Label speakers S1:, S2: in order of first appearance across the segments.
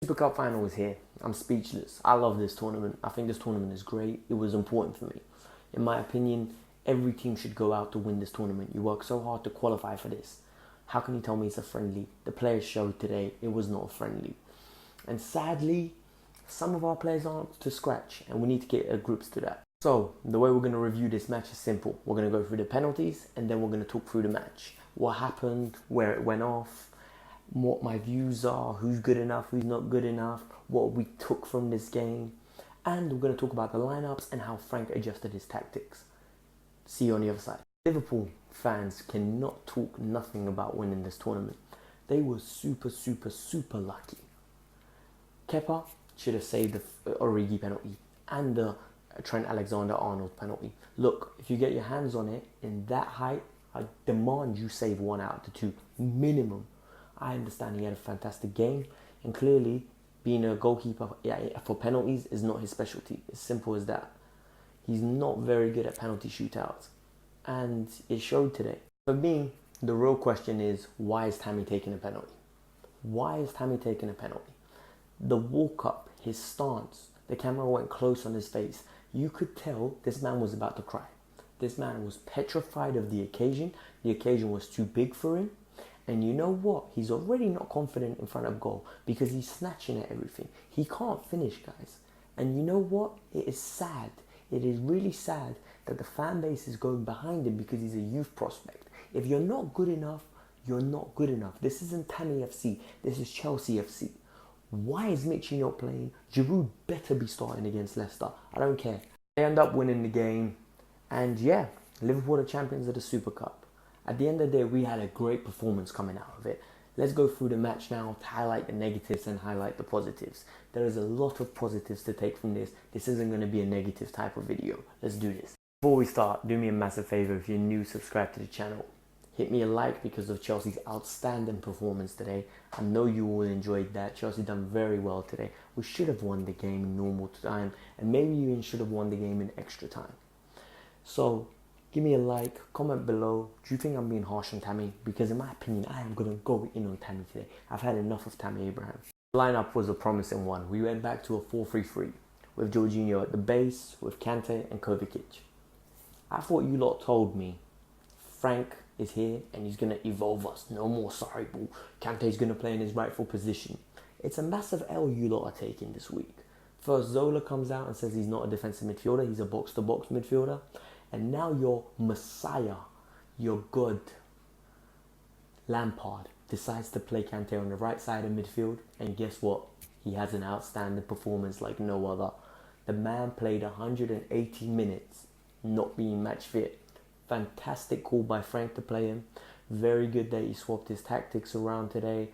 S1: Super Cup final is here. I'm speechless. I love this tournament. I think this tournament is great. It was important for me. In my opinion, every team should go out to win this tournament. You work so hard to qualify for this. How can you tell me it's a friendly? The players showed today it was not a friendly. And sadly, some of our players aren't to scratch, and we need to get groups to that. So, the way we're going to review this match is simple. We're going to go through the penalties, and then we're going to talk through the match. What happened, where it went off, what my views are, who's good enough, who's not good enough, what we took from this game. And we're going to talk about the lineups and how Frank adjusted his tactics. See you on the other side. Liverpool fans cannot talk nothing about winning this tournament. They were super lucky. Kepa should have saved the Origi penalty and the Trent Alexander-Arnold penalty. Look, if you get your hands on it in that height, I demand you save one out of the two, minimum. I understand he had a fantastic game, and clearly being a goalkeeper for penalties is not his specialty. It's simple as that. He's not very good at penalty shootouts, and it showed today. For me, the real question is, why is Tammy taking a penalty? Why is Tammy taking a penalty? The walk-up, his stance, the camera went close on his face. You could tell this man was about to cry. This man was petrified of the occasion. The occasion was too big for him. And you know what? He's already not confident in front of goal because he's snatching at everything. He can't finish, guys. And you know what? It is sad. It is really sad that the fan base is going behind him because he's a youth prospect. If you're not good enough, you're not good enough. This isn't Tammy FC. This is Chelsea FC. Why is Mitchie not playing? Giroud better be starting against Leicester. I don't care. They end up winning the game. And yeah, Liverpool are champions of the Super Cup. At the end of the day, we had a great performance coming out of it. Let's go through the match now to highlight the negatives and highlight the positives. There is a lot of positives to take from this. This isn't going to be a negative type of video. Let's do this. Before we start, do me a massive favor. If you're new, subscribe to the channel. Hit me a like because of Chelsea's outstanding performance today. I know you all enjoyed that. Chelsea done very well today. We should have won the game in normal time, and maybe even should have won the game in extra time. So, give me a like, comment below. Do you think I'm being harsh on Tammy? Because in my opinion, I am going to go in on Tammy today. I've had enough of Tammy Abraham. The lineup was a promising one. We went back to a 4-3-3 with Jorginho at the base, with Kante and Kovacic. I thought you lot told me Frank is here and he's going to evolve us. No more sorry ball. Kante's going to play in his rightful position. It's a massive L you lot are taking this week. First, Zola comes out and says he's not a defensive midfielder. He's a box-to-box midfielder. And now your Messiah, your God, Lampard, decides to play Kante on the right side of midfield. And guess what? He has an outstanding performance like no other. The man played 180 minutes, not being match fit. Fantastic call by Frank to play him. Very good that he swapped his tactics around today.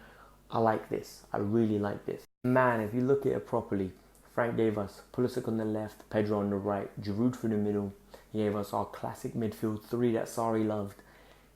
S1: I like this. I really like this. Man, if you look at it properly, Frank gave us Pulisic on the left, Pedro on the right, Giroud through the middle. He gave us our classic midfield three that Sarri loved.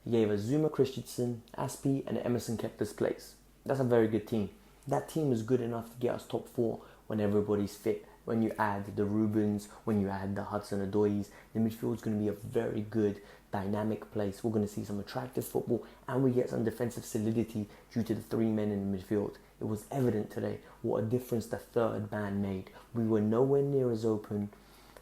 S1: He gave us Zuma, Christensen, Aspi, and Emerson kept his place. That's a very good team. That team is good enough to get us top four when everybody's fit. When you add the Rubens, when you add the Hudson-Odois, the midfield is going to be a very good, dynamic place. We're going to see some attractive football, and we get some defensive solidity due to the three men in the midfield. It was evident today what a difference the third man made. We were nowhere near as open,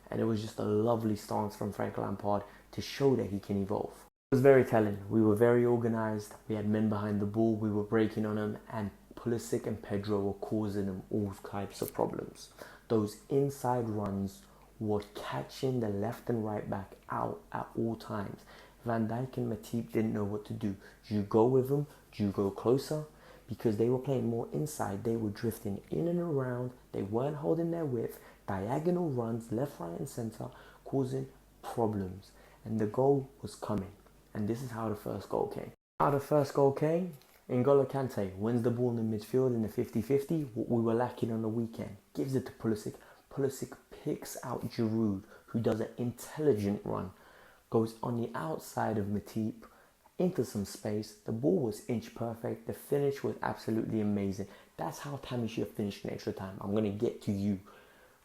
S1: and it was just a lovely stance from Frank Lampard to show that he can evolve. It was very telling. We were very organised. We had men behind the ball. We were breaking on them, and Pulisic and Pedro were causing them all types of problems. Those inside runs were catching the left and right back out at all times. Van Dijk and Matip didn't know what to do. Do you go with them? Do you go closer? Because they were playing more inside. They were drifting in and around. They weren't holding their width. Diagonal runs, left, right and centre, causing problems. And the goal was coming. And this is how the first goal came. How the first goal came? N'Golo Kante wins the ball in the midfield in the 50-50, what we were lacking on the weekend. Gives it to Pulisic. Pulisic picks out Giroud, who does an intelligent run. Goes on the outside of Matip into some space. The ball was inch perfect. The finish was absolutely amazing. That's how Tammy should have finished in extra time. I'm going to get to you.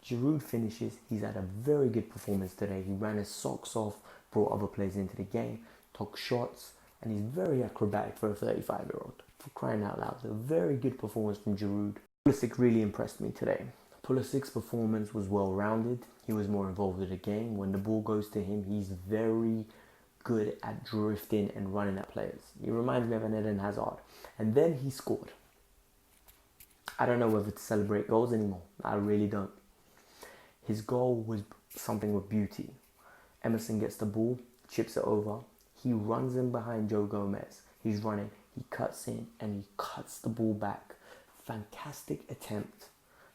S1: Giroud finishes. He's had a very good performance today. He ran his socks off, brought other players into the game, took shots, and he's very acrobatic for a 35-year-old. For crying out loud, a very good performance from Giroud. Pulisic really impressed me today. Pulisic's performance was well-rounded. He was more involved with the game. When the ball goes to him, he's very good at drifting and running at players. He reminds me of an Eden Hazard. And then he scored. I don't know whether to celebrate goals anymore. I really don't. His goal was something with beauty. Emerson gets the ball, chips it over. He runs in behind Joe Gomez. He's running. He cuts in and he cuts the ball back. Fantastic attempt.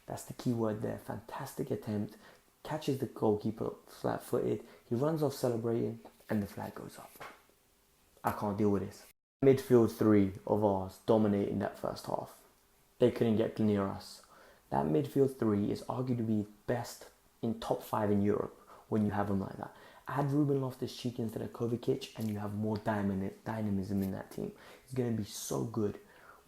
S1: That's the key word there. Fantastic attempt. Catches the goalkeeper flat-footed. He runs off celebrating and the flag goes up. I can't deal with this. Midfield three of ours dominating that first half. They couldn't get near us. That midfield three is arguably best in top 5 in Europe when you have them like that. Add Ruben Loftus-Cheek instead of Kovacic and you have more dynamism in that team. It's going to be so good.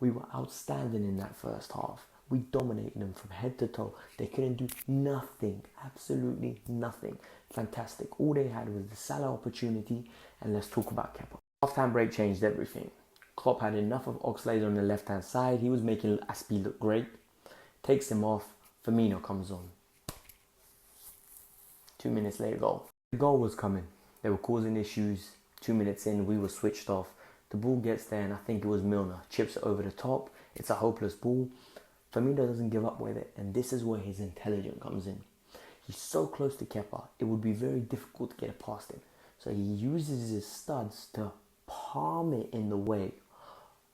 S1: We were outstanding in that first half. We dominated them from head to toe. They couldn't do nothing. Absolutely nothing. Fantastic. All they had was the Salah opportunity. And let's talk about Kepa. Half-time break changed everything. Klopp had enough of Oxlade on the left-hand side. He was making Aspi look great. Takes him off. Firmino comes on. 2 minutes later, goal. The goal was coming. They were causing issues. 2 minutes in, we were switched off. The ball gets there, and I think it was Milner. Chips it over the top. It's a hopeless ball. Firmino doesn't give up with it, and this is where his intelligence comes in. He's so close to Kepa, it would be very difficult to get it past him. So he uses his studs to palm it in the way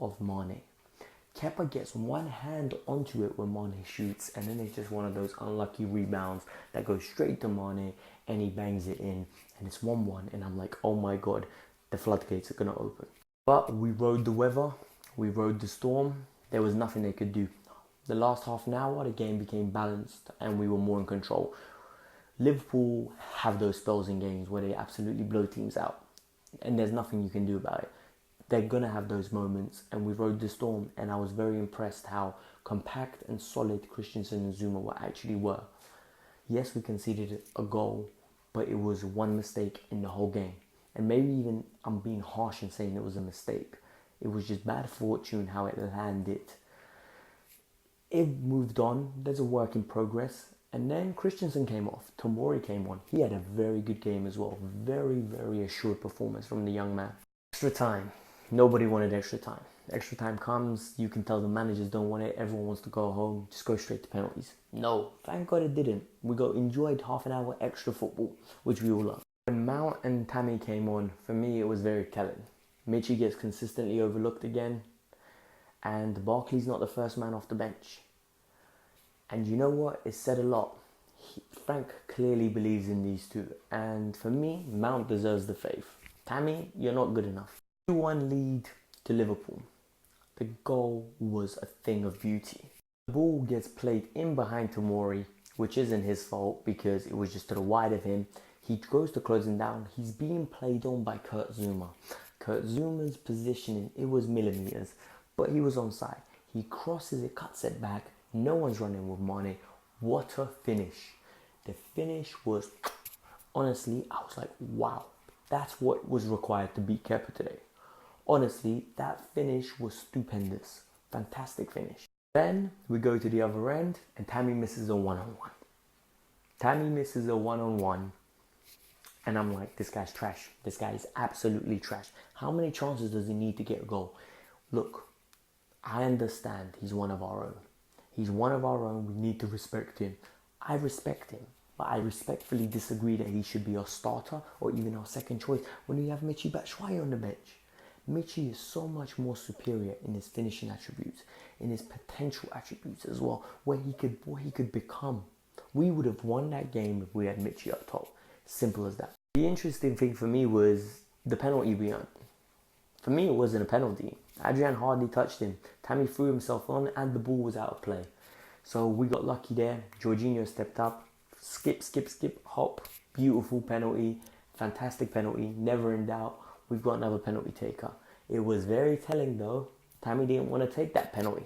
S1: of Mane. Kepa gets one hand onto it when Mane shoots, and then it's just one of those unlucky rebounds that goes straight to Mane, and he bangs it in, and it's 1-1, and I'm like, oh my god, the floodgates are going to open. But we rode the weather, we rode the storm, there was nothing they could do. The last half an hour, the game became balanced, and we were more in control. Liverpool have those spells in games where they absolutely blow teams out, and there's nothing you can do about it. They're going to have those moments, and we rode the storm, and I was very impressed how compact and solid Christensen and Zuma were. Yes, we conceded a goal, but it was one mistake in the whole game. And maybe even I'm being harsh in saying it was a mistake. It was just bad fortune how it landed. It moved on. There's a work in progress. And then Christensen came off. Tomori came on. He had a very good game as well. Very, very assured performance from the young man. Extra time. Nobody wanted extra time. Extra time comes, you can tell the managers don't want it, everyone wants to go home, just go straight to penalties. No, thank God it didn't. We enjoyed half an hour extra football, which we all love. When Mount and Tammy came on, for me it was very telling. Michy gets consistently overlooked again, and Barkley's not the first man off the bench. And you know what? It said a lot. Frank clearly believes in these two, and for me, Mount deserves the faith. Tammy, you're not good enough. 2-1 lead to Liverpool. The goal was a thing of beauty. The ball gets played in behind Tomori, which isn't his fault because it was just to the wide of him. He goes to close him down. He's being played on by Kurt Zouma. Kurt Zouma's positioning, it was millimeters, but he was onside. He crosses it, cuts it back. No one's running with Mane. What a finish. The finish was, honestly, I was like, wow. That's what was required to beat Kepa today. Honestly, that finish was stupendous. Fantastic finish. Then we go to the other end and Tammy misses a one-on-one. Tammy misses a one-on-one. And I'm like, this guy's trash. This guy is absolutely trash. How many chances does he need to get a goal? Look, I understand he's one of our own. He's one of our own. We need to respect him. I respect him. But I respectfully disagree that he should be our starter or even our second choice when we have Michy Batshuayi on the bench. Michy is so much more superior in his finishing attributes, in his potential attributes as well, what he could become. We would have won that game if we had Michy up top. Simple as that. The interesting thing for me was the penalty we earned. For me, it wasn't a penalty. Adrian hardly touched him. Tammy threw himself on and the ball was out of play. So we got lucky there. Jorginho stepped up. Skip, hop. Beautiful penalty. Fantastic penalty. Never in doubt. We've got another penalty taker. It was very telling though. Tammy didn't want to take that penalty.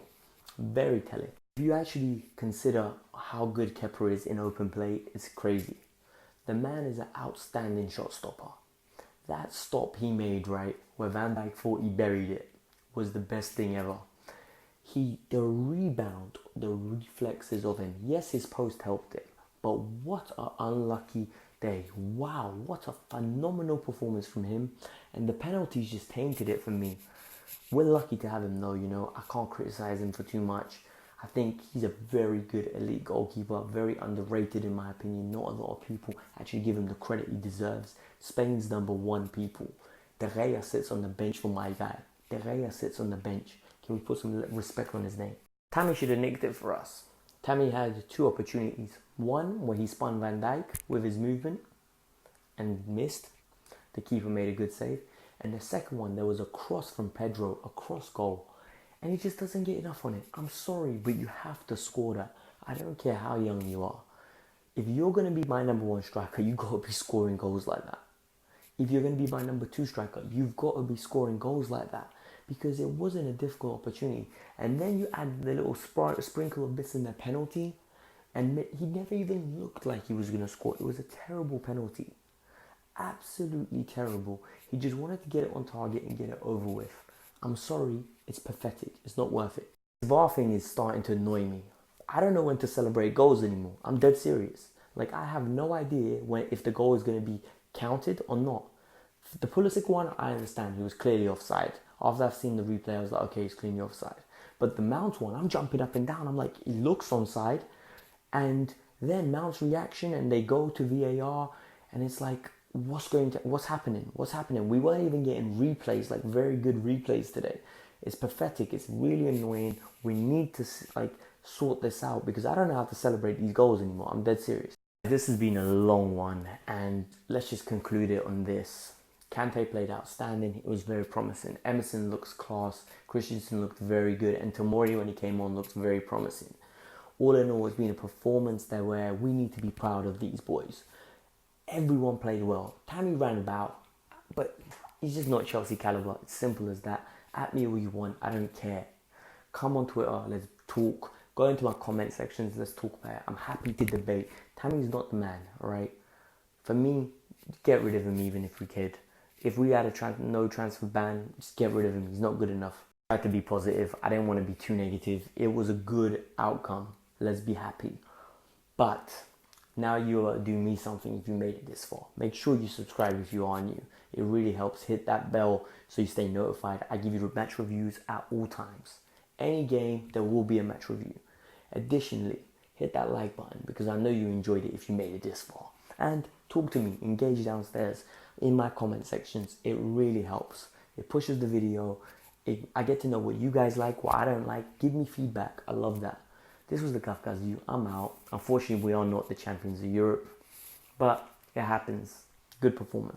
S1: Very telling. If you actually consider how good Kepa is in open play, it's crazy. The man is an outstanding shot stopper. That stop he made, right, where Van Dijk thought he buried it, was the best thing ever. The rebound, the reflexes of him. Yes, his post helped him, but what an unlucky day. Wow, what a phenomenal performance from him. And the penalties just tainted it for me. We're lucky to have him though, I can't criticize him for too much. I think he's a very good elite goalkeeper, very underrated in my opinion. Not a lot of people actually give him the credit he deserves. Spain's number one people. De Gea sits on the bench for my guy. De Gea sits on the bench. Can we put some respect on his name? Tammy should have nicked it for us. Tammy had two opportunities. One where he spun Van Dijk with his movement and missed. The keeper made a good save. And the second one, there was a cross from Pedro, a cross goal. And he just doesn't get enough on it. I'm sorry, but you have to score that. I don't care how young you are. If you're going to be my number one striker, you've got to be scoring goals like that. If you're going to be my number two striker, you've got to be scoring goals like that. Because it wasn't a difficult opportunity. And then you add the little sprinkle of bits in the penalty. And he never even looked like he was going to score. It was a terrible penalty. Absolutely terrible. He just wanted to get it on target and get it over with. I'm sorry, it's pathetic. It's not worth it. The VAR thing is starting to annoy me. I don't know when to celebrate goals anymore. I'm dead serious. Like, I have no idea if the goal is going to be counted or not. The Pulisic one, I understand. He was clearly offside. After I've seen the replay, I was like, okay, he's clearly offside. But the Mount one, I'm jumping up and down. I'm like, he looks onside. And then Mount's reaction, and they go to VAR, and it's like, what's happening? We weren't even getting replays, like very good replays today. It's pathetic. It's really annoying. We need to sort this out because I don't know how to celebrate these goals anymore. I'm dead serious. This has been a long one, and let's just conclude it on this. Kante played outstanding. It was very promising. Emerson looks class. Christensen looked very good, and Tomori, when he came on, looks very promising. All in all, it's been a performance there where we need to be proud of these boys. Everyone played well. Tammy ran about, but he's just not Chelsea caliber. It's simple as that. At me all you want. I don't care. Come on Twitter. Let's talk. Go into my comment sections. Let's talk about it. I'm happy to debate. Tammy's not the man, alright? For me, get rid of him even if we could. If we had a no transfer ban, just get rid of him. He's not good enough. I had to be positive. I didn't want to be too negative. It was a good outcome. Let's be happy. But now you do me something if you made it this far. Make sure you subscribe if you are new. It really helps. Hit that bell so you stay notified. I give you match reviews at all times. Any game, there will be a match review. Additionally, hit that like button because I know you enjoyed it if you made it this far. And talk to me. Engage downstairs in my comment sections. It really helps. It pushes the video. I get to know what you guys like, what I don't like. Give me feedback. I love that. This was the Kafka's View. I'm out. Unfortunately, we are not the champions of Europe, but it happens. Good performance.